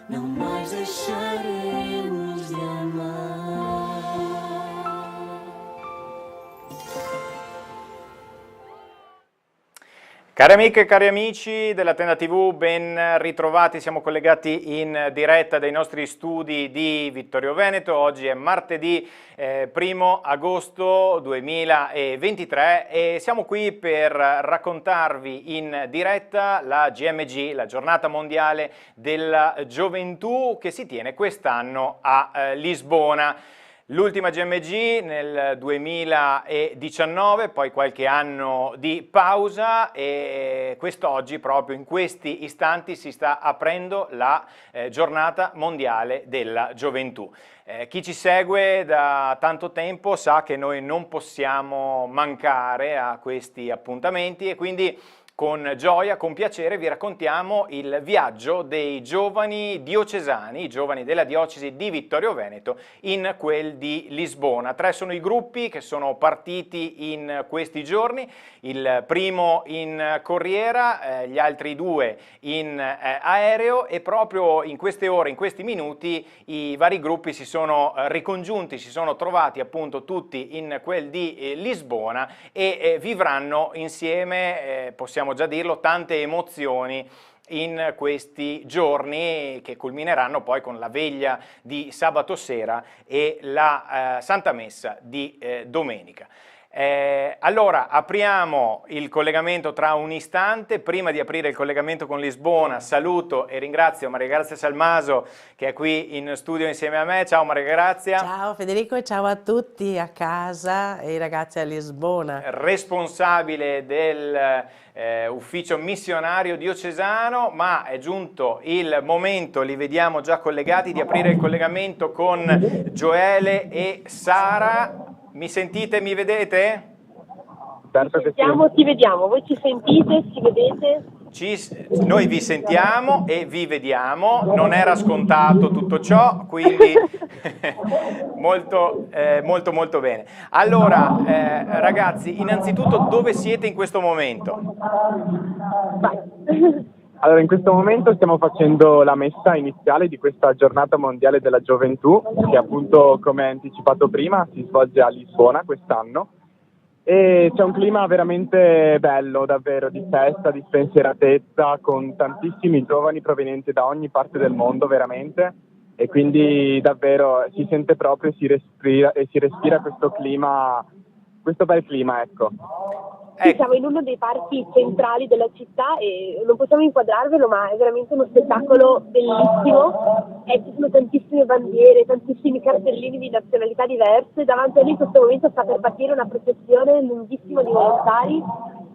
não mais deixaremos de amar. Cari amiche e cari amici della Tenda TV, ben ritrovati, siamo collegati in diretta dai nostri studi di Vittorio Veneto. Oggi è martedì 1 agosto 2023 e siamo qui per raccontarvi in diretta la GMG, la Giornata Mondiale della Gioventù, che si tiene quest'anno a Lisbona. L'ultima GMG nel 2019, poi qualche anno di pausa e quest'oggi, proprio in questi istanti, si sta aprendo la Giornata Mondiale della Gioventù. Chi ci segue da tanto tempo sa che noi non possiamo mancare a questi appuntamenti e quindi con gioia, con piacere vi raccontiamo il viaggio dei giovani diocesani, i giovani della diocesi di Vittorio Veneto in quel di Lisbona. 3 sono i gruppi che sono partiti in questi giorni, il primo in corriera, gli altri 2 in aereo e proprio in queste ore, in questi minuti i vari gruppi si sono ricongiunti, si sono trovati appunto tutti in quel di Lisbona e vivranno insieme, possiamo già dirlo, tante emozioni in questi giorni che culmineranno poi con la veglia di sabato sera e la Santa Messa di domenica. Allora apriamo il collegamento tra un istante. Prima di aprire il collegamento con Lisbona saluto e ringrazio Maria Grazia Salmaso che è qui in studio insieme a me. Ciao Maria Grazia. Ciao Federico e ciao a tutti a casa e ai ragazzi a Lisbona. Responsabile del ufficio missionario diocesano, ma è giunto il momento, li vediamo già collegati, di aprire il collegamento con Gioele e Sara. Mi sentite, mi vedete? Certo che Sentiamo, ti vediamo, voi ci sentite, ci vedete? Noi vi sentiamo e vi vediamo, non era scontato tutto ciò, quindi molto bene. Allora, ragazzi, innanzitutto dove siete in questo momento? Allora, in questo momento stiamo facendo la messa iniziale di questa giornata mondiale della gioventù, che appunto, come anticipato prima, si svolge a Lisbona quest'anno. E c'è un clima veramente bello, davvero, di festa, di spensieratezza, con tantissimi giovani provenienti da ogni parte del mondo, veramente. E quindi davvero si sente proprio e si respira questo clima, questo bel clima, ecco. Sì, siamo in uno dei parchi centrali della città e non possiamo inquadrarvelo, ma è veramente uno spettacolo bellissimo. Ci sono tantissime bandiere, tantissimi cartellini di nazionalità diverse. Davanti a noi in questo momento sta per partire una processione lunghissima di volontari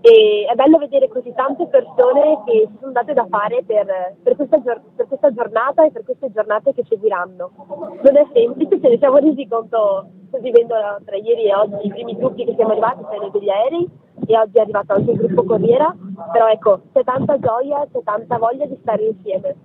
e è bello vedere così tante persone che si sono date da fare per questa giornata e per queste giornate che seguiranno. Non è semplice, ce ne siamo resi conto vivendo tra ieri e oggi i primi gruppi che siamo arrivati sono degli aerei e oggi è arrivato anche il gruppo Corriera, però ecco, c'è tanta gioia, c'è tanta voglia di stare insieme.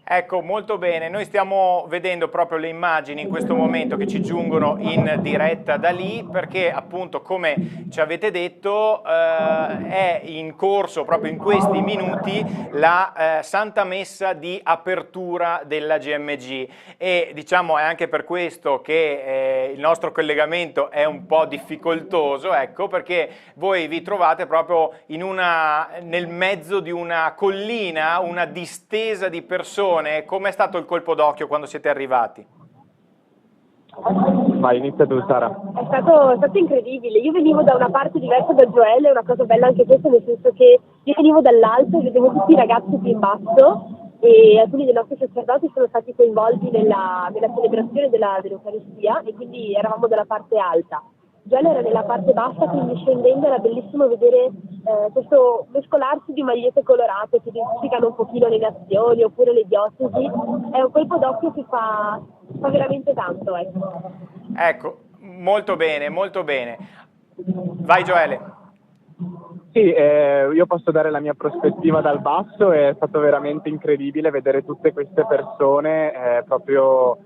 Ecco, molto bene, noi stiamo vedendo proprio le immagini in questo momento che ci giungono in diretta da lì perché appunto, come ci avete detto, è in corso proprio in questi minuti la Santa Messa di apertura della GMG e diciamo è anche per questo che il nostro collegamento è un po' difficoltoso, ecco, perché voi vi trovate proprio nel mezzo di una collina, una distesa di persone. Com'è stato il colpo d'occhio quando siete arrivati? Vai, inizia tu, Sara. È stato incredibile. Io venivo da una parte diversa da Gioele, è una cosa bella anche questa, nel senso che io venivo dall'alto e vedevo tutti i ragazzi più in basso e alcuni dei nostri sacerdoti sono stati coinvolti nella celebrazione dell'Eucaristia e quindi eravamo dalla parte alta. Gioele era nella parte bassa, quindi scendendo era bellissimo vedere questo mescolarsi di magliette colorate che identificano un pochino le nazioni oppure le diocesi. È un colpo d'occhio che fa veramente tanto, ecco. Ecco, molto bene, molto bene. Vai Gioele. Sì, io posso dare la mia prospettiva dal basso, è stato veramente incredibile vedere tutte queste persone proprio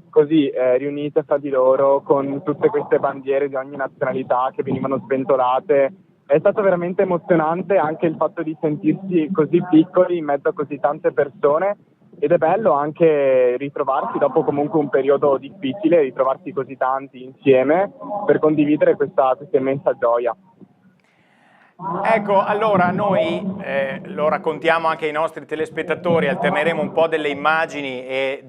così riunite fra di loro con tutte queste bandiere di ogni nazionalità che venivano sventolate. È stato veramente emozionante anche il fatto di sentirsi così piccoli in mezzo a così tante persone ed è bello anche ritrovarsi dopo comunque un periodo difficile, ritrovarsi così tanti insieme per condividere questa immensa gioia. Ecco, allora noi lo raccontiamo anche ai nostri telespettatori, alterneremo un po' delle immagini e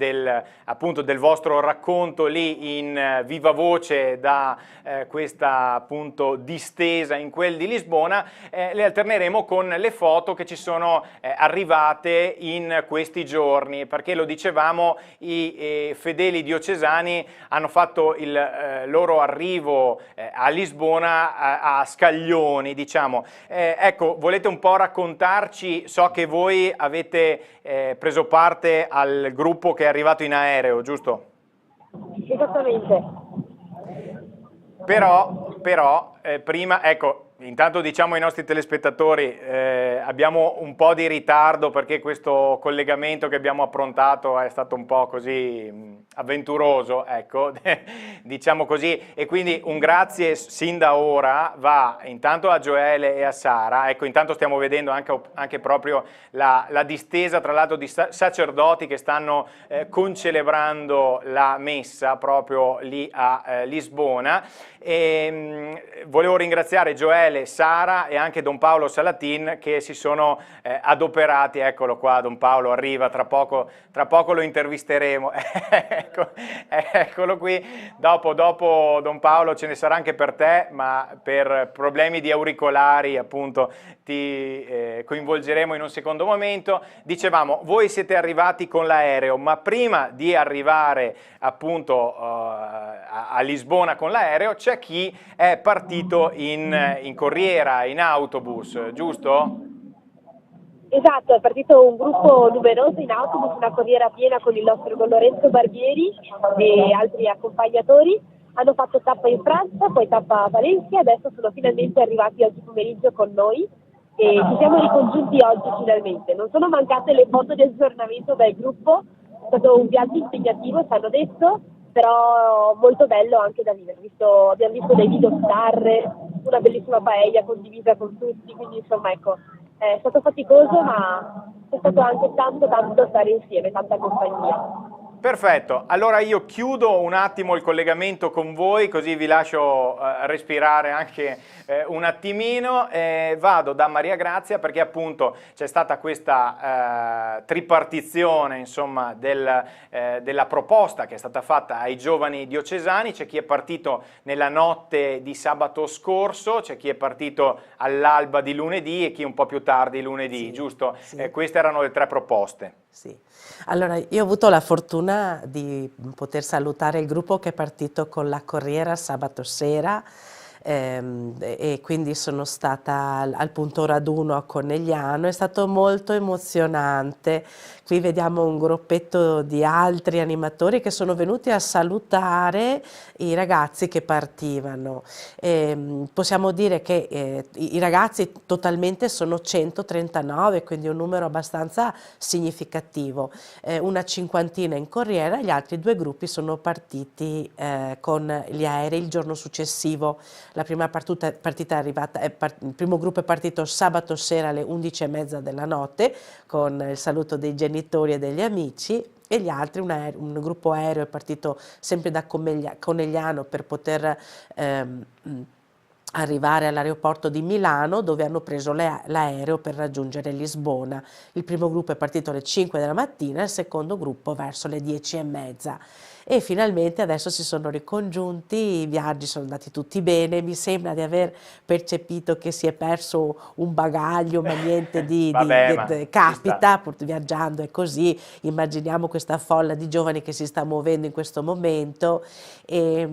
appunto del vostro racconto lì in viva voce da questa appunto distesa in quel di Lisbona, le alterneremo con le foto che ci sono arrivate in questi giorni, perché lo dicevamo, i fedeli diocesani hanno fatto il loro arrivo a Lisbona a scaglioni, diciamo. Ecco, volete un po' raccontarci, so che voi avete preso parte al gruppo che è arrivato in aereo, giusto? Esattamente. Però prima, ecco, intanto diciamo ai nostri telespettatori, abbiamo un po' di ritardo perché questo collegamento che abbiamo approntato è stato un po' così avventuroso, ecco, diciamo così, e quindi un grazie sin da ora va intanto a Gioele e a Sara. Ecco, intanto stiamo vedendo anche proprio la distesa tra l'altro di sacerdoti che stanno concelebrando la messa proprio lì a Lisbona. E, volevo ringraziare Gioele, Sara e anche Don Paolo Salatin che si sono adoperati. Eccolo qua, Don Paolo arriva, tra poco lo intervisteremo. Eccolo qui, dopo Don Paolo ce ne sarà anche per te, ma per problemi di auricolari appunto ti coinvolgeremo in un secondo momento. Dicevamo, voi siete arrivati con l'aereo, ma prima di arrivare appunto a Lisbona con l'aereo c'è chi è partito in corriera, in autobus, giusto? Esatto, è partito un gruppo numeroso in autobus, una corriera piena con con Lorenzo Barbieri e altri accompagnatori. Hanno fatto tappa in Francia, poi tappa a Valencia, adesso sono finalmente arrivati oggi pomeriggio con noi e ci siamo ricongiunti oggi finalmente. Non sono mancate le foto di aggiornamento del gruppo, è stato un viaggio impegnativo, ci hanno detto, però molto bello anche da vivere. Abbiamo visto dei video star, una bellissima paella condivisa con tutti, quindi insomma ecco, è stato faticoso ma è stato anche tanto stare insieme, tanta compagnia. Perfetto, allora io chiudo un attimo il collegamento con voi così vi lascio respirare anche un attimino, vado da Maria Grazia perché appunto c'è stata questa tripartizione insomma della proposta che è stata fatta ai giovani diocesani. C'è chi è partito nella notte di sabato scorso, c'è chi è partito all'alba di lunedì e chi un po' più tardi lunedì, sì, giusto? Sì. Queste erano le tre proposte. Sì, allora io ho avuto la fortuna di poter salutare il gruppo che è partito con la corriera sabato sera e quindi sono stata al punto raduno a Conegliano. È stato molto emozionante. Qui vediamo un gruppetto di altri animatori che sono venuti a salutare i ragazzi che partivano. Possiamo dire che i ragazzi totalmente sono 139, quindi un numero abbastanza significativo. Una cinquantina in corriera, gli altri due gruppi sono partiti con gli aerei il giorno successivo. La prima partita è arrivata, il primo gruppo è partito sabato sera alle 11:30 della notte con il saluto dei genitori e degli amici, e gli altri, un gruppo aereo è partito sempre da Conegliano per poter arrivare all'aeroporto di Milano, dove hanno preso l'aereo per raggiungere Lisbona. Il primo gruppo è partito alle 5 della mattina, il secondo gruppo verso le 10:30. E finalmente adesso si sono ricongiunti, i viaggi sono andati tutti bene, mi sembra di aver percepito che si è perso un bagaglio, ma niente capita, viaggiando è così, immaginiamo questa folla di giovani che si sta muovendo in questo momento e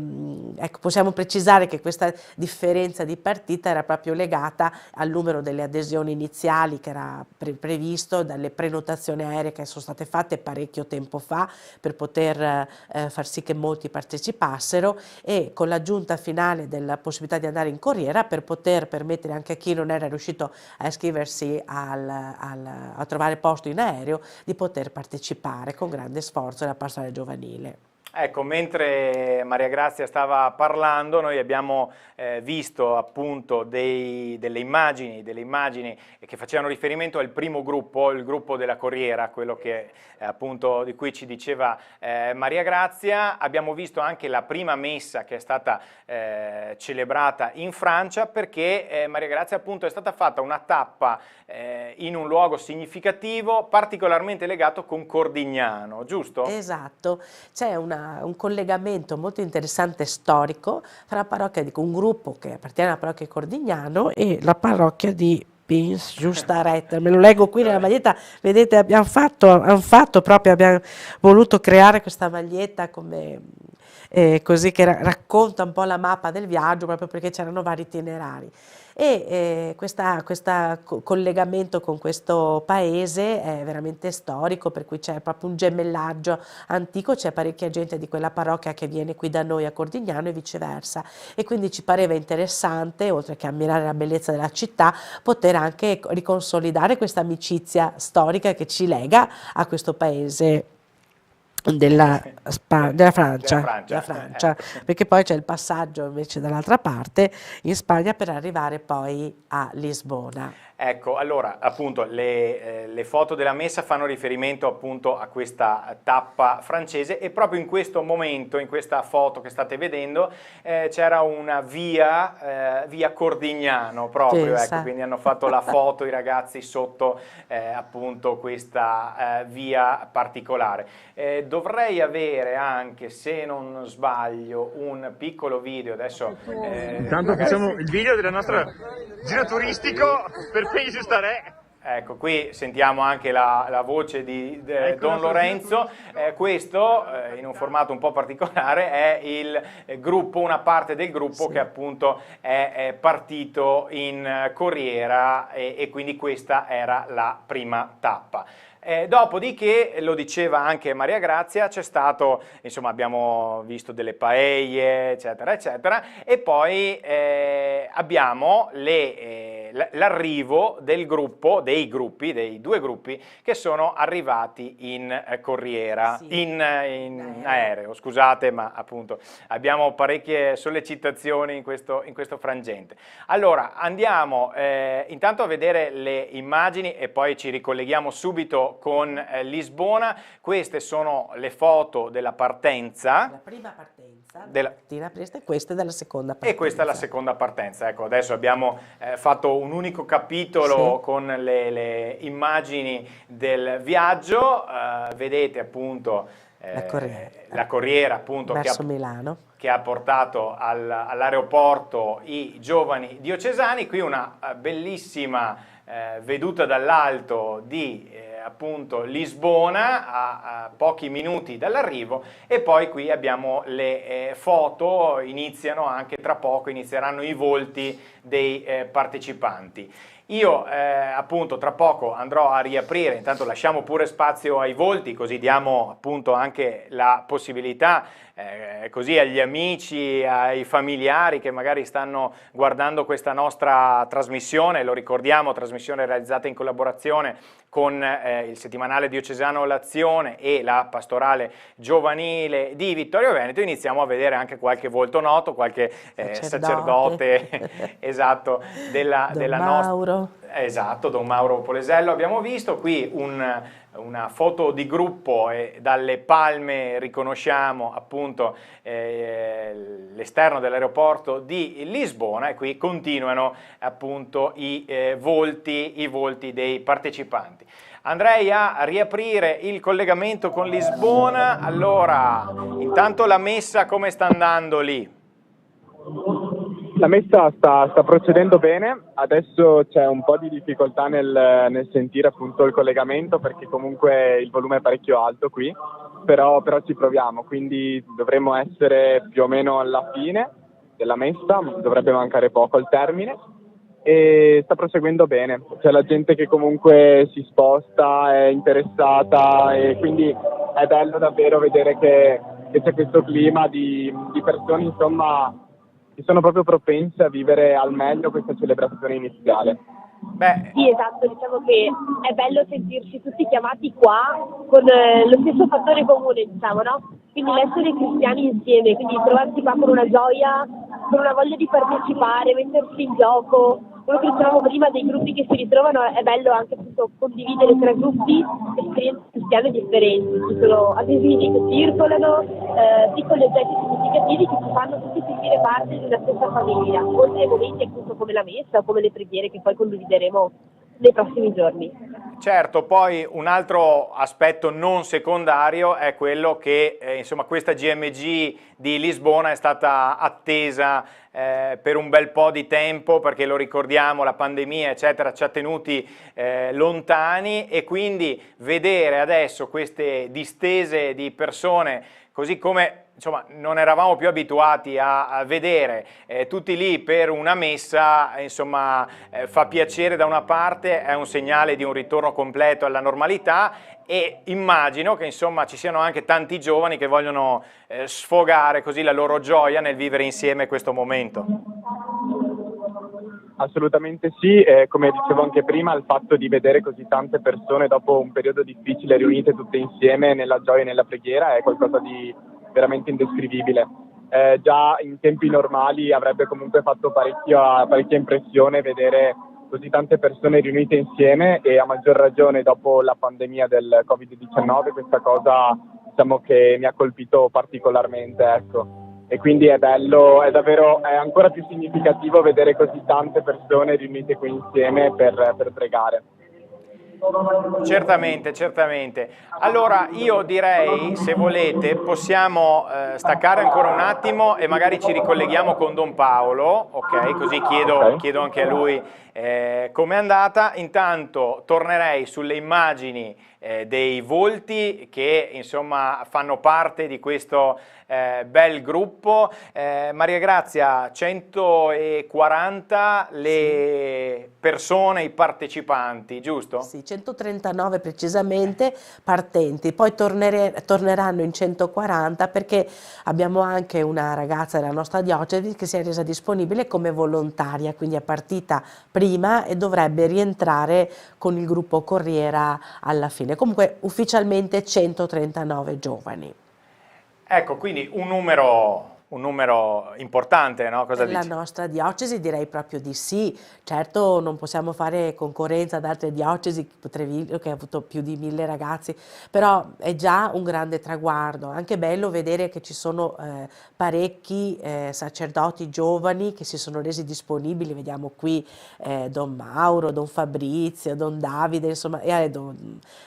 ecco, possiamo precisare che questa differenza di partita era proprio legata al numero delle adesioni iniziali che era previsto dalle prenotazioni aeree che sono state fatte parecchio tempo fa per poter far sì che molti partecipassero, e con l'aggiunta finale della possibilità di andare in corriera per poter permettere anche a chi non era riuscito a iscriversi a trovare posto in aereo di poter partecipare con grande sforzo della pastoral giovanile. Ecco, mentre Maria Grazia stava parlando, noi abbiamo visto appunto delle immagini che facevano riferimento al primo gruppo, il gruppo della Corriera, quello che appunto di cui ci diceva Maria Grazia. Abbiamo visto anche la prima messa che è stata celebrata in Francia, perché Maria Grazia appunto è stata fatta una tappa in un luogo significativo, particolarmente legato con Cordignano, giusto? Esatto, c'è un collegamento molto interessante storico tra la parrocchia di un gruppo che appartiene alla parrocchia di Cordignano e la parrocchia di Pins Giustaret. Me lo leggo qui nella maglietta, vedete abbiamo voluto creare questa maglietta come così che racconta un po' la mappa del viaggio, proprio perché c'erano vari itinerari. E questo collegamento con questo paese è veramente storico, per cui c'è proprio un gemellaggio antico, c'è parecchia gente di quella parrocchia che viene qui da noi a Cordignano e viceversa, e quindi ci pareva interessante, oltre che ammirare la bellezza della città, poter anche riconsolidare questa amicizia storica che ci lega a questo paese della Francia, perché poi c'è il passaggio invece dall'altra parte in Spagna per arrivare poi a Lisbona. Ecco, allora appunto le foto della messa fanno riferimento appunto a questa tappa francese, e proprio in questo momento, in questa foto che state vedendo, c'era una via Cordignano proprio, ecco, quindi hanno fatto la foto i ragazzi sotto appunto questa via particolare. Dovrei avere anche, se non sbaglio, un piccolo video adesso. Intanto facciamo il video del nostro giro turistico per Pays Giustaret. Ecco, qui sentiamo anche la voce di Don Lorenzo. Questo, in un formato un po' particolare, è il gruppo, una parte del gruppo che appunto è partito in Corriera, e quindi questa era la prima tappa. Dopodiché, lo diceva anche Maria Grazia, c'è stato, insomma, abbiamo visto delle paelle, eccetera, eccetera, e poi abbiamo l'arrivo del gruppo, dei due gruppi che sono arrivati in Corriera, in aereo, scusate, ma appunto abbiamo parecchie sollecitazioni in questo frangente. Allora, andiamo intanto a vedere le immagini e poi ci ricolleghiamo subito con Lisbona. Queste sono le foto della partenza. La prima partenza della mattina presto, e questa è della seconda partenza. E questa è la seconda partenza. Ecco, adesso abbiamo fatto un unico capitolo con le immagini del viaggio. Vedete appunto la Corriera appunto verso Milano, che ha portato all'aeroporto i giovani diocesani. Qui una bellissima veduta dall'alto di appunto Lisbona, a pochi minuti dall'arrivo, e poi qui abbiamo le foto. Tra poco inizieranno i volti dei partecipanti. Io appunto tra poco andrò a riaprire, intanto lasciamo pure spazio ai volti, così diamo appunto anche la possibilità così agli amici, ai familiari che magari stanno guardando questa nostra trasmissione. Lo ricordiamo, trasmissione realizzata in collaborazione con il settimanale diocesano L'Azione e la pastorale giovanile di Vittorio Veneto. Iniziamo a vedere anche qualche volto noto, qualche sacerdote esatto, della nostra. Esatto, Don Mauro Polesello abbiamo visto. Qui una foto di gruppo, e dalle palme riconosciamo appunto l'esterno dell'aeroporto di Lisbona, e qui continuano appunto i volti dei partecipanti. Andrei a riaprire il collegamento con Lisbona. Allora, intanto la messa come sta andando lì? La messa sta procedendo bene, adesso c'è un po' di difficoltà nel sentire appunto il collegamento, perché comunque il volume è parecchio alto qui, però ci proviamo, quindi dovremmo essere più o meno alla fine della messa, dovrebbe mancare poco al termine, e sta proseguendo bene. C'è la gente che comunque si sposta, è interessata, e quindi è bello davvero vedere che c'è questo clima di persone, insomma, che sono proprio propense a vivere al meglio questa celebrazione iniziale. Beh, Sì, esatto, diciamo che è bello sentirci tutti chiamati qua con lo stesso fattore comune, diciamo, no? Quindi l'essere cristiani insieme, quindi trovarsi qua con una gioia, con una voglia di partecipare, mettersi in gioco. Quello che dicevamo prima dei gruppi che si ritrovano, è bello anche appunto condividere tra gruppi esperienze cristiane differenti. Ci sono adesivi che circolano, piccoli oggetti significativi che ci fanno tutti sentire parte di una stessa famiglia, oltre ai momenti appunto come la messa o come le preghiere che poi condivideremo nei prossimi giorni. certo, poi un altro aspetto non secondario è quello che insomma, questa GMG di Lisbona è stata attesa per un bel po' di tempo, perché lo ricordiamo, la pandemia eccetera ci ha tenuti lontani, e quindi vedere adesso queste distese di persone, così come insomma, non eravamo più abituati a vedere tutti lì per una messa, insomma, fa piacere da una parte, è un segnale di un ritorno completo alla normalità, e immagino che insomma, ci siano anche tanti giovani che vogliono sfogare così la loro gioia nel vivere insieme questo momento. Assolutamente sì, come dicevo anche prima, il fatto di vedere così tante persone dopo un periodo difficile riunite tutte insieme nella gioia e nella preghiera è qualcosa di veramente indescrivibile. Già in tempi normali avrebbe comunque fatto parecchia impressione vedere così tante persone riunite insieme, e a maggior ragione dopo la pandemia del Covid-19 questa cosa diciamo che mi ha colpito particolarmente, ecco. E quindi è bello, è ancora più significativo vedere così tante persone riunite qui insieme per pregare. Certamente, certamente. Allora io direi, se volete, possiamo staccare ancora un attimo e magari ci ricolleghiamo con Don Paolo, ok? Così chiedo anche a lui com'è andata. Intanto tornerei sulle immagini dei volti che insomma fanno parte di questo bel gruppo. Maria Grazia, 140 le persone, i partecipanti, giusto? Sì, 139 precisamente partenti, poi torneranno in 140 perché abbiamo anche una ragazza della nostra diocesi che si è resa disponibile come volontaria, quindi è partita prima e dovrebbe rientrare con il gruppo Corriera alla fine. Comunque ufficialmente 139 giovani. Ecco, quindi un numero importante, no? Cosa Per la dici? nostra diocesi direi proprio di sì. Certo non possiamo fare concorrenza ad altre diocesi, Treviglio che ha avuto più di 1000 ragazzi, però è già un grande traguardo. Anche bello vedere che ci sono parecchi sacerdoti giovani che si sono resi disponibili. Vediamo qui Don Mauro, Don Fabrizio, Don Davide, insomma,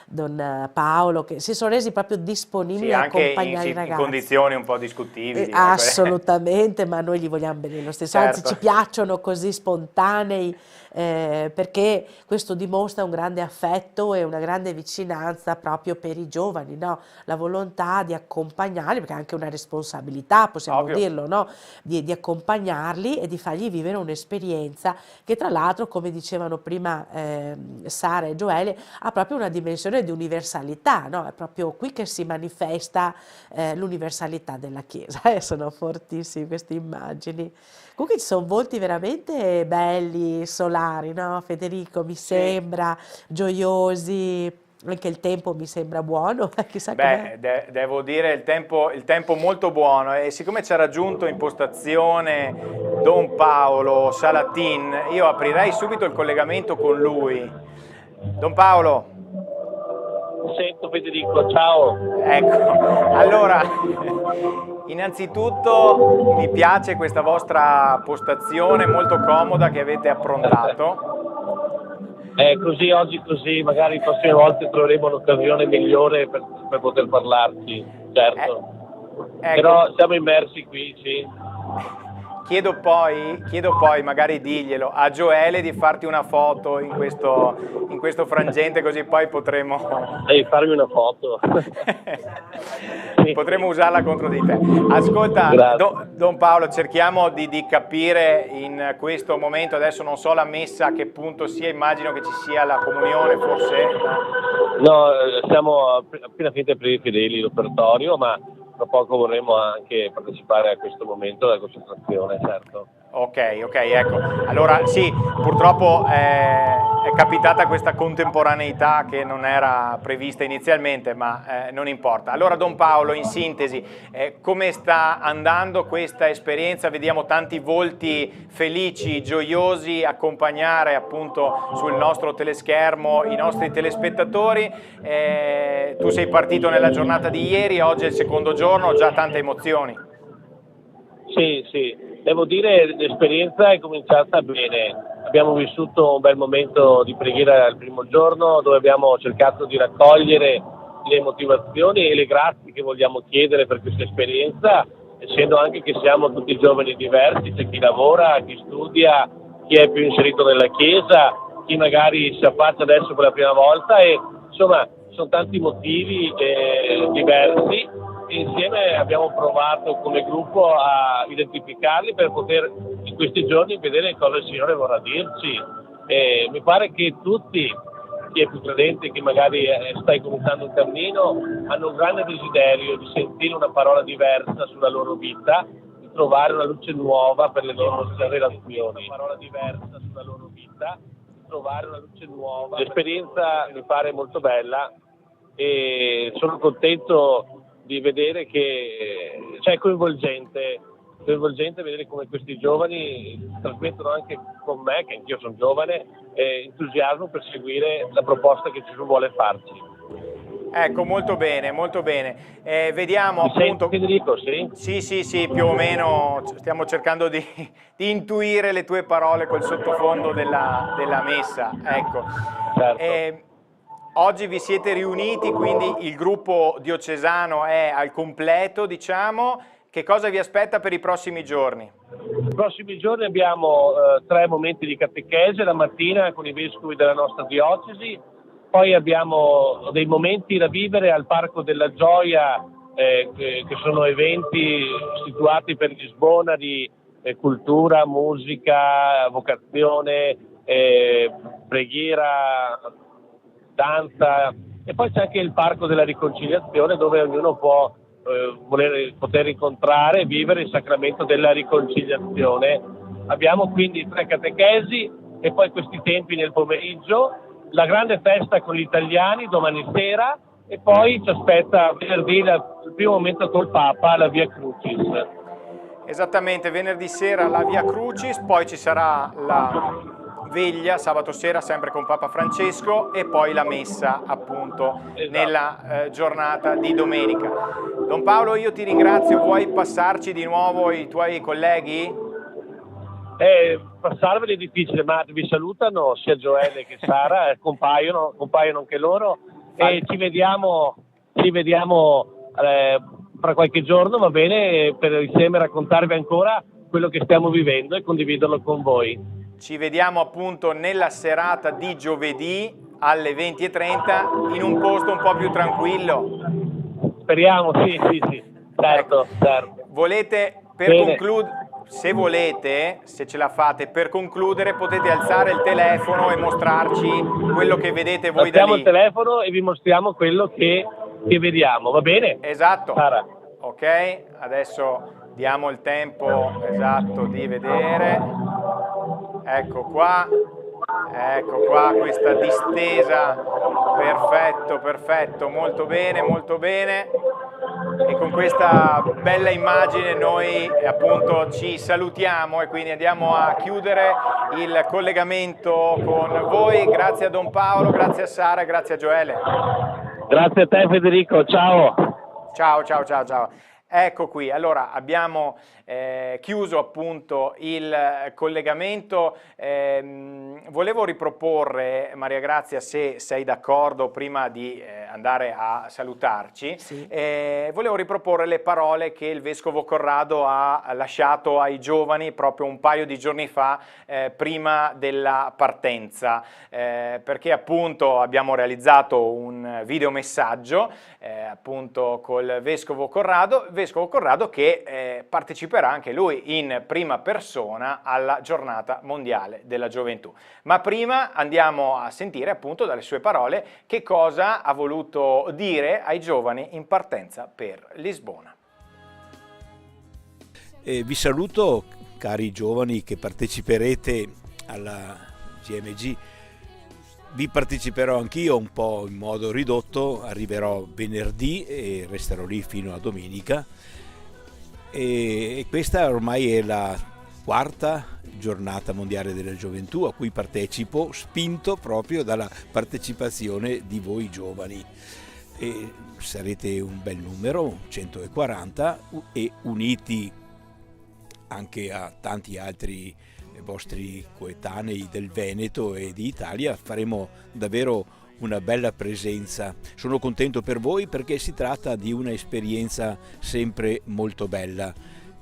Don Paolo, che si sono resi proprio disponibili Sì, a anche accompagnare i in ragazzi. condizioni un po' discutibili. Assolutamente, ma noi li vogliamo bene lo stesso, anzi Certo. ci piacciono così spontanei, perché questo dimostra un grande affetto e una grande vicinanza proprio per i giovani, no? La volontà di accompagnarli, perché è anche una responsabilità, possiamo Ovvio. dirlo, no? Di accompagnarli e di fargli vivere un'esperienza che tra l'altro, come dicevano prima Sara e Gioele, ha proprio una dimensione di universalità, no? È proprio qui che si manifesta l'universalità della Chiesa. Sono fortissime queste immagini. Comunque ci sono volti veramente belli, solari, no? Federico, mi sembra, gioiosi, anche il tempo mi sembra buono, chissà com'è. Beh, devo dire il tempo molto buono, e siccome ci ha raggiunto in postazione Don Paolo Salatin, io aprirei subito il collegamento con lui. Don Paolo. Sento Federico, ciao. Ecco, allora, innanzitutto mi piace questa vostra postazione molto comoda che avete approntato. Così oggi così, magari le prossime volte troveremo un'occasione migliore per poter parlarci, certo. Ecco. Però siamo immersi qui, sì. Chiedo poi, magari diglielo, a Gioele di farti una foto in questo frangente, così poi potremo... Devi farmi una foto. Potremo usarla contro di te. Ascolta, Don Paolo, cerchiamo di capire in questo momento, adesso non so la messa a che punto sia, immagino che ci sia la comunione, forse? No, siamo appena finiti per i fedeli l'offertorio, ma tra poco vorremmo anche partecipare a questo momento della concentrazione, certo. Ok, ecco. Allora sì, purtroppo è capitata questa contemporaneità che non era prevista inizialmente, ma non importa. Allora Don Paolo, in sintesi, come sta andando questa esperienza? Vediamo tanti volti felici, gioiosi accompagnare appunto sul nostro teleschermo i nostri telespettatori. Tu sei partito nella giornata di ieri, oggi è il secondo giorno, già tante emozioni. Sì, devo dire l'esperienza è cominciata bene. Abbiamo vissuto un bel momento di preghiera il primo giorno dove abbiamo cercato di raccogliere le motivazioni e le grazie che vogliamo chiedere per questa esperienza, essendo anche che siamo tutti giovani diversi, c'è chi lavora, chi studia, chi è più inserito nella Chiesa, chi magari si affaccia adesso per la prima volta e insomma sono tanti motivi diversi. Insieme abbiamo provato come gruppo a identificarli per poter in questi giorni vedere cosa il Signore vorrà dirci. E mi pare che tutti, chi è più credente, chi magari sta cominciando un cammino, hanno un grande desiderio di sentire una parola diversa sulla loro vita, di trovare una luce nuova per le loro relazioni. Una parola diversa sulla loro vita, di trovare una luce nuova. L'esperienza mi pare molto bella e sono contento di vedere che è coinvolgente vedere come questi giovani trasmettono anche con me, che anch'io sono giovane, entusiasmo per seguire la proposta che Gesù vuole farci. Ecco, molto bene, molto bene. Vediamo Mi appunto... senti, Federico, sì? Sì, più o meno stiamo cercando di intuire le tue parole col sottofondo della messa. Ecco. Certo. Oggi vi siete riuniti, quindi il gruppo diocesano è al completo, diciamo. Che cosa vi aspetta per i prossimi giorni? I prossimi giorni abbiamo 3 momenti di catechesi la mattina con i vescovi della nostra diocesi, poi abbiamo dei momenti da vivere al Parco della Gioia, che sono eventi situati per Lisbona di cultura, musica, vocazione, preghiera, danza, e poi c'è anche il Parco della Riconciliazione dove ognuno può poter incontrare e vivere il sacramento della riconciliazione. Abbiamo quindi 3 catechesi e poi questi tempi nel pomeriggio, la grande festa con gli italiani domani sera e poi ci aspetta venerdì il primo momento col Papa, la Via Crucis. Esattamente, venerdì sera la Via Crucis, poi ci sarà la veglia sabato sera sempre con Papa Francesco e poi la messa appunto nella giornata di domenica. Don Paolo, io ti ringrazio, vuoi passarci di nuovo i tuoi colleghi? Passarveli è difficile, ma vi salutano sia Gioele che Sara, compaiono anche loro e ci vediamo fra qualche giorno, va bene, per insieme raccontarvi ancora quello che stiamo vivendo e condividerlo con voi. Ci vediamo appunto nella serata di giovedì alle 20:30 in un posto un po' più tranquillo. Speriamo, sì, certo. Volete, se volete, se ce la fate, per concludere potete alzare il telefono e mostrarci quello che vedete voi da lì. Alziamo il telefono e vi mostriamo quello che vediamo, va bene? Esatto. Sara. Ok, adesso diamo il tempo esatto di vedere. Ecco qua, questa distesa, perfetto, molto bene. E con questa bella immagine noi appunto ci salutiamo e quindi andiamo a chiudere il collegamento con voi. Grazie a Don Paolo, grazie a Sara, grazie a Gioele. Grazie a te Federico, ciao. Ciao. Ecco qui, allora abbiamo chiuso appunto il collegamento. Volevo riproporre, Maria Grazia, se sei d'accordo, prima di andare a salutarci, Sì. Volevo riproporre le parole che il Vescovo Corrado ha lasciato ai giovani proprio un paio di giorni fa, prima della partenza, perché appunto abbiamo realizzato un videomessaggio appunto col Vescovo Corrado che parteciperà anche lui in prima persona alla giornata mondiale della gioventù. Ma prima andiamo a sentire appunto dalle sue parole che cosa ha voluto dire ai giovani in partenza per Lisbona. Vi saluto cari giovani che parteciperete alla GMG. Vi parteciperò anch'io un po' in modo ridotto, arriverò venerdì e resterò lì fino a domenica. E questa ormai è la 4ª giornata mondiale della gioventù a cui partecipo, spinto proprio dalla partecipazione di voi giovani. E sarete un bel numero, 140, e uniti anche a tanti altri vostri coetanei del Veneto e di Italia, faremo davvero una bella presenza. Sono contento per voi perché si tratta di un'esperienza sempre molto bella,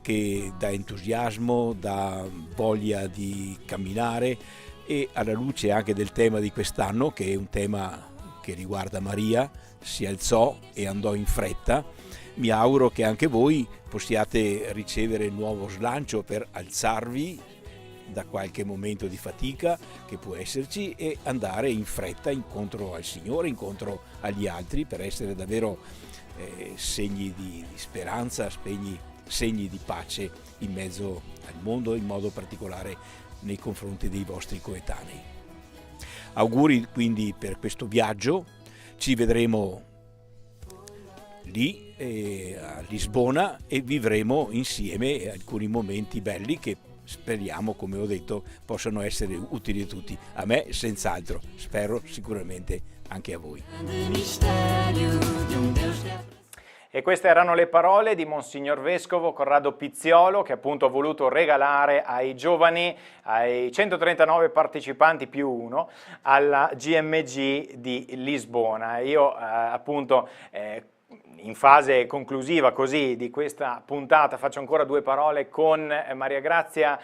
che dà entusiasmo, dà voglia di camminare, e alla luce anche del tema di quest'anno, che è un tema che riguarda Maria, si alzò e andò in fretta. Mi auguro che anche voi possiate ricevere nuovo slancio per alzarvi da qualche momento di fatica che può esserci e andare in fretta incontro al Signore, incontro agli altri, per essere davvero segni di speranza, segni di pace in mezzo al mondo, in modo particolare nei confronti dei vostri coetanei. Auguri quindi per questo viaggio, ci vedremo lì a Lisbona e vivremo insieme alcuni momenti belli che speriamo, come ho detto, possano essere utili a tutti. A me senz'altro, spero sicuramente anche a voi. E queste erano le parole di Monsignor Vescovo Corrado Pizziolo, che appunto ha voluto regalare ai giovani, ai 139 partecipanti più uno, alla GMG di Lisbona. Io appunto in fase conclusiva così di questa puntata faccio ancora due parole con Maria Grazia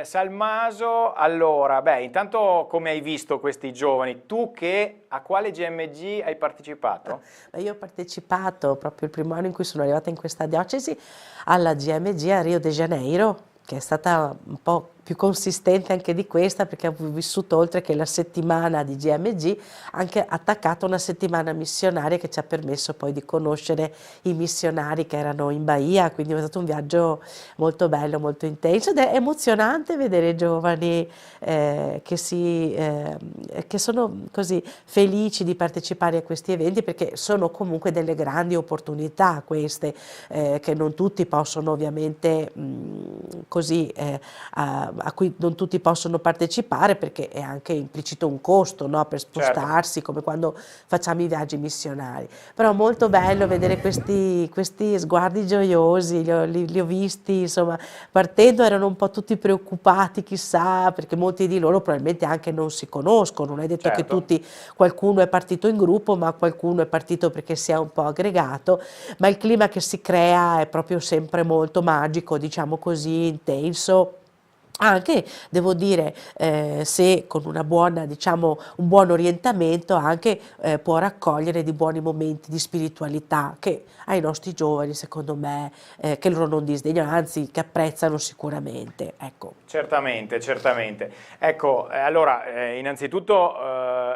Salmaso. Allora, intanto come hai visto questi giovani? Tu a quale GMG hai partecipato? Io ho partecipato proprio il primo anno in cui sono arrivata in questa diocesi alla GMG a Rio de Janeiro, che è stata un po' più consistente anche di questa, perché ho vissuto, oltre che la settimana di GMG, anche attaccata una settimana missionaria che ci ha permesso poi di conoscere i missionari che erano in Bahia, quindi è stato un viaggio molto bello, molto intenso, ed è emozionante vedere i giovani che sono così felici di partecipare a questi eventi, perché sono comunque delle grandi opportunità queste, che non tutti possono ovviamente a cui non tutti possono partecipare, perché è anche implicito un costo, no? Per spostarsi, come quando facciamo i viaggi missionari. Però molto bello vedere questi sguardi gioiosi, li ho visti, insomma, partendo erano un po' tutti preoccupati, chissà, perché molti di loro probabilmente anche non si conoscono, non è detto che qualcuno è partito in gruppo, ma qualcuno è partito perché si è un po' aggregato, ma il clima che si crea è proprio sempre molto magico, diciamo così, intenso. Anche, devo dire, se con una buona, diciamo, un buon orientamento anche può raccogliere di buoni momenti di spiritualità che ai nostri giovani, secondo me, che loro non disdegnano, anzi che apprezzano sicuramente. Ecco. Certamente, certamente. Ecco, allora, innanzitutto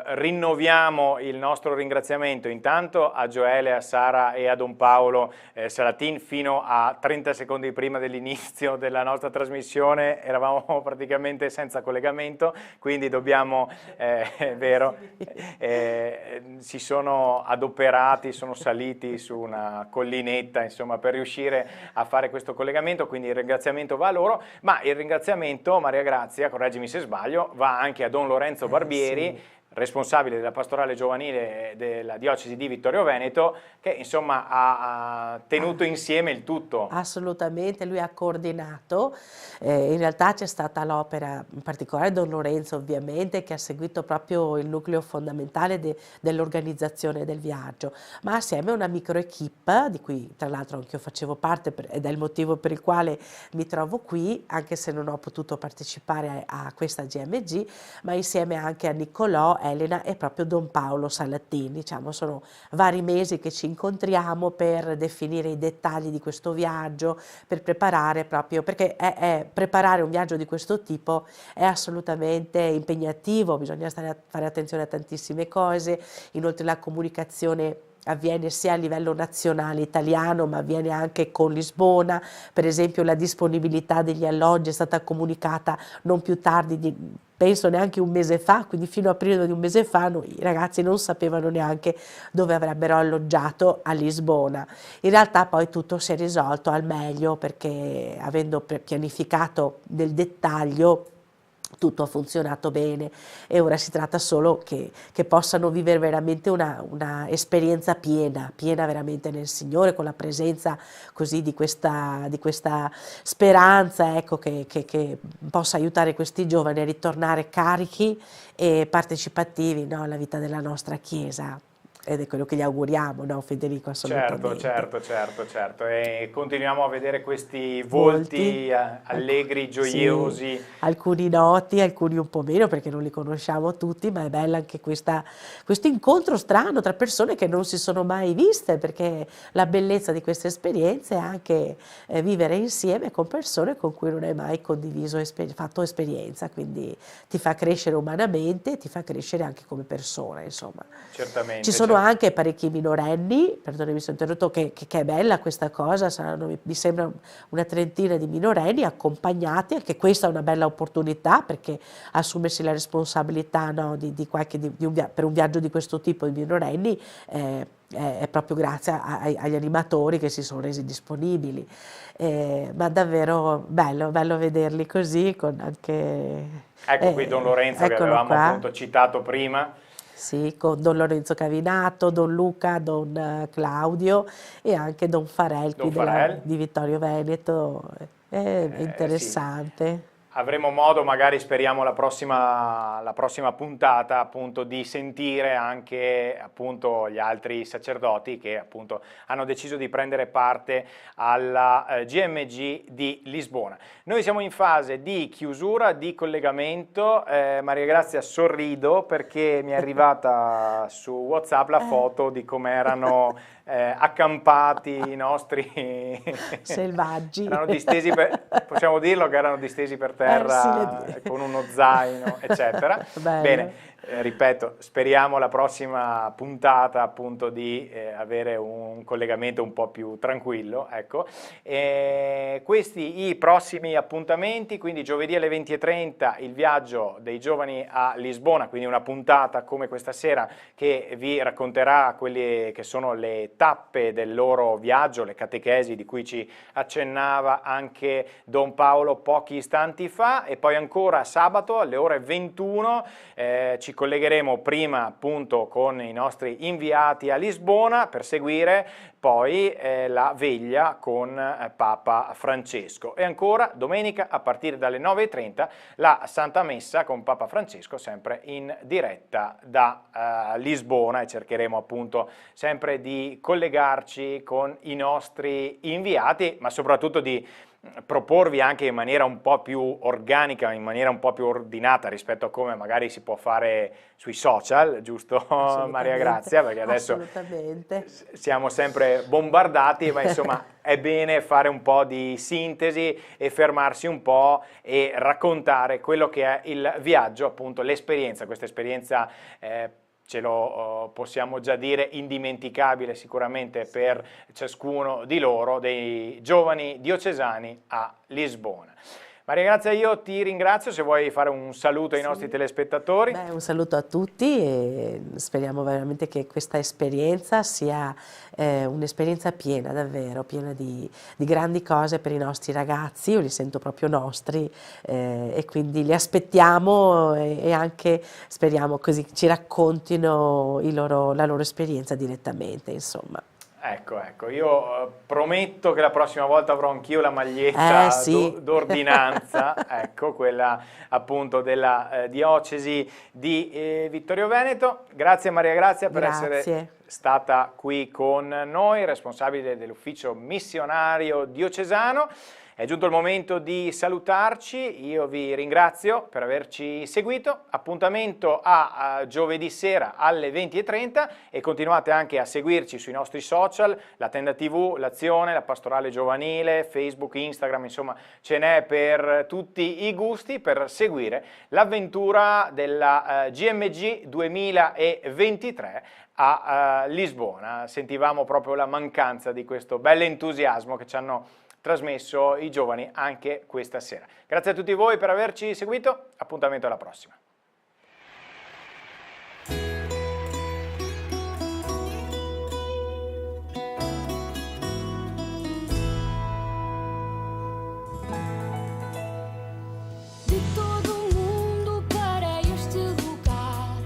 rinnoviamo il nostro ringraziamento intanto a Gioele, a Sara e a Don Paolo Salatin. Fino a 30 secondi prima dell'inizio della nostra trasmissione eravamo praticamente senza collegamento, quindi dobbiamo, è vero, si sono adoperati, sono saliti su una collinetta, insomma, per riuscire a fare questo collegamento, quindi il ringraziamento va a loro, ma il ringraziamento, Maria Grazia, correggimi se sbaglio, va anche a Don Lorenzo Barbieri, responsabile della pastorale giovanile della diocesi di Vittorio Veneto, che insomma ha tenuto insieme il tutto. Assolutamente, lui ha coordinato, in realtà c'è stata l'opera, in particolare Don Lorenzo ovviamente, che ha seguito proprio il nucleo fondamentale dell'organizzazione del viaggio, ma assieme a una microequipe, di cui tra l'altro anche io facevo parte, ed è il motivo per il quale mi trovo qui, anche se non ho potuto partecipare a questa GMG, ma insieme anche a Niccolò, Elena e proprio Don Paolo Salatin. Diciamo, sono vari mesi che ci incontriamo per definire i dettagli di questo viaggio, per preparare proprio, perché preparare un viaggio di questo tipo è assolutamente impegnativo, bisogna fare attenzione a tantissime cose, inoltre la comunicazione avviene sia a livello nazionale italiano, ma avviene anche con Lisbona. Per esempio la disponibilità degli alloggi è stata comunicata non più tardi di, penso neanche un mese fa, quindi fino a prima di un mese fa i ragazzi non sapevano neanche dove avrebbero alloggiato a Lisbona. In realtà poi tutto si è risolto al meglio, perché avendo pianificato nel dettaglio tutto ha funzionato bene, e ora si tratta solo che possano vivere veramente una esperienza piena veramente nel Signore, con la presenza così di questa speranza, ecco, che possa aiutare questi giovani a ritornare carichi e partecipativi, no, alla vita della nostra Chiesa. Ed è quello che gli auguriamo, no, Federico? Assolutamente. Certo. E continuiamo a vedere questi volti allegri, gioiosi. Sì, alcuni noti, alcuni un po' meno, perché non li conosciamo tutti, ma è bella anche questo incontro strano tra persone che non si sono mai viste, perché la bellezza di queste esperienze è anche vivere insieme con persone con cui non hai mai condiviso, fatto esperienza, quindi ti fa crescere umanamente, ti fa crescere anche come persona, insomma. Certamente. Ci sono anche parecchi minorenni, perdonami se ho interrotto, che è bella questa cosa, saranno, mi sembra una trentina di minorenni accompagnati, anche questa è una bella opportunità, perché assumersi la responsabilità, no, per un viaggio di questo tipo di minorenni è proprio grazie agli animatori che si sono resi disponibili, ma davvero bello vederli così, con anche... Ecco qui Don Lorenzo, che avevamo appunto citato prima. Sì, con Don Lorenzo Cavinato, Don Luca, Don Claudio e anche Don Farel, di Vittorio Veneto. È interessante. Sì. Avremo modo, magari speriamo la prossima puntata, appunto, di sentire anche appunto gli altri sacerdoti che appunto hanno deciso di prendere parte alla GMG di Lisbona. Noi siamo in fase di chiusura, di collegamento. Maria Grazia, sorrido perché mi è arrivata su WhatsApp la foto di come erano accampati i nostri selvaggi. Erano distesi possiamo dirlo che erano distesi per terra, con uno zaino, eccetera. Bene, ripeto, speriamo la prossima puntata appunto di avere un collegamento un po' più tranquillo, ecco. Questi i prossimi appuntamenti, quindi giovedì alle 20:30 il viaggio dei giovani a Lisbona, quindi una puntata come questa sera che vi racconterà quelle che sono le tappe del loro viaggio, le catechesi di cui ci accennava anche Don Paolo pochi istanti fa, e poi ancora sabato alle ore 21 ci collegheremo prima appunto con i nostri inviati a Lisbona per seguire poi la veglia con Papa Francesco, e ancora domenica a partire dalle 9:30 la Santa Messa con Papa Francesco, sempre in diretta da Lisbona, e cercheremo appunto sempre di collegarci con i nostri inviati, ma soprattutto di proporvi anche in maniera un po' più organica, in maniera un po' più ordinata rispetto a come magari si può fare sui social, giusto Maria Grazia? Perché adesso siamo sempre bombardati, ma insomma è bene fare un po' di sintesi e fermarsi un po' e raccontare quello che è il viaggio, appunto l'esperienza, questa esperienza ce lo possiamo già dire, indimenticabile sicuramente per ciascuno di loro, dei giovani diocesani a Lisbona. Maria Grazia, io ti ringrazio, se vuoi fare un saluto ai nostri telespettatori. Un saluto a tutti, e speriamo veramente che questa esperienza sia un'esperienza piena, davvero, piena di grandi cose per i nostri ragazzi. Io li sento proprio nostri, e quindi li aspettiamo, e anche speriamo così ci raccontino la loro esperienza direttamente, insomma. Ecco, io prometto che la prossima volta avrò anch'io la maglietta d'ordinanza, ecco, quella appunto della diocesi di Vittorio Veneto. Grazie Maria Grazia per essere stata qui con noi, responsabile dell'ufficio missionario diocesano. È giunto il momento di salutarci, io vi ringrazio per averci seguito, appuntamento a giovedì sera alle 20:30 e continuate anche a seguirci sui nostri social, la Tenda TV, l'Azione, la Pastorale Giovanile, Facebook, Instagram, insomma ce n'è per tutti i gusti per seguire l'avventura della GMG 2023 a Lisbona. Sentivamo proprio la mancanza di questo bel entusiasmo che ci hanno trasmesso i giovani anche questa sera. Grazie a tutti voi per averci seguito, appuntamento alla prossima. De todo o mundo para este lugar,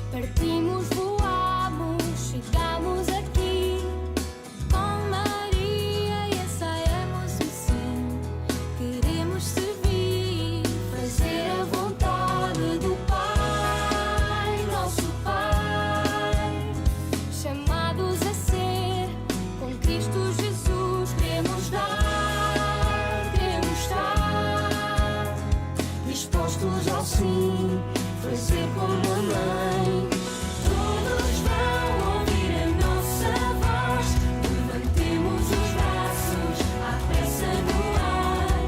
partimos, voamos, chegamos aqui. Com Maria, essa é a nossa missão. Queremos servir, fazer a vontade do Pai, nosso Pai. Chamados a ser, com Cristo Jesus, queremos dar, queremos estar dispostos ao sim, fazer como a mãe. Todos vão ouvir a nossa voz, levantemos os braços à pressa no ar.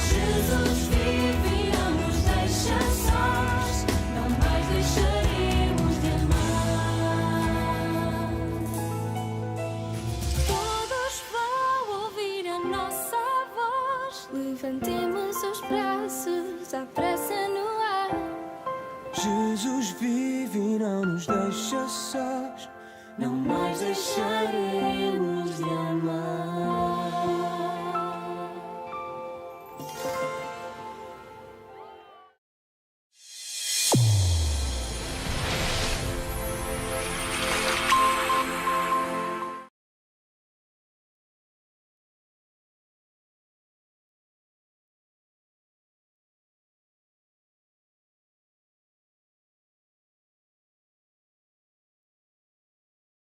Jesus vive e não nos deixa sós, não mais deixaremos de amar. Todos vão ouvir a nossa voz, levantemos os braços à pressa no ar. Jesus vive e não nos deixa sós, Não mais deixaremos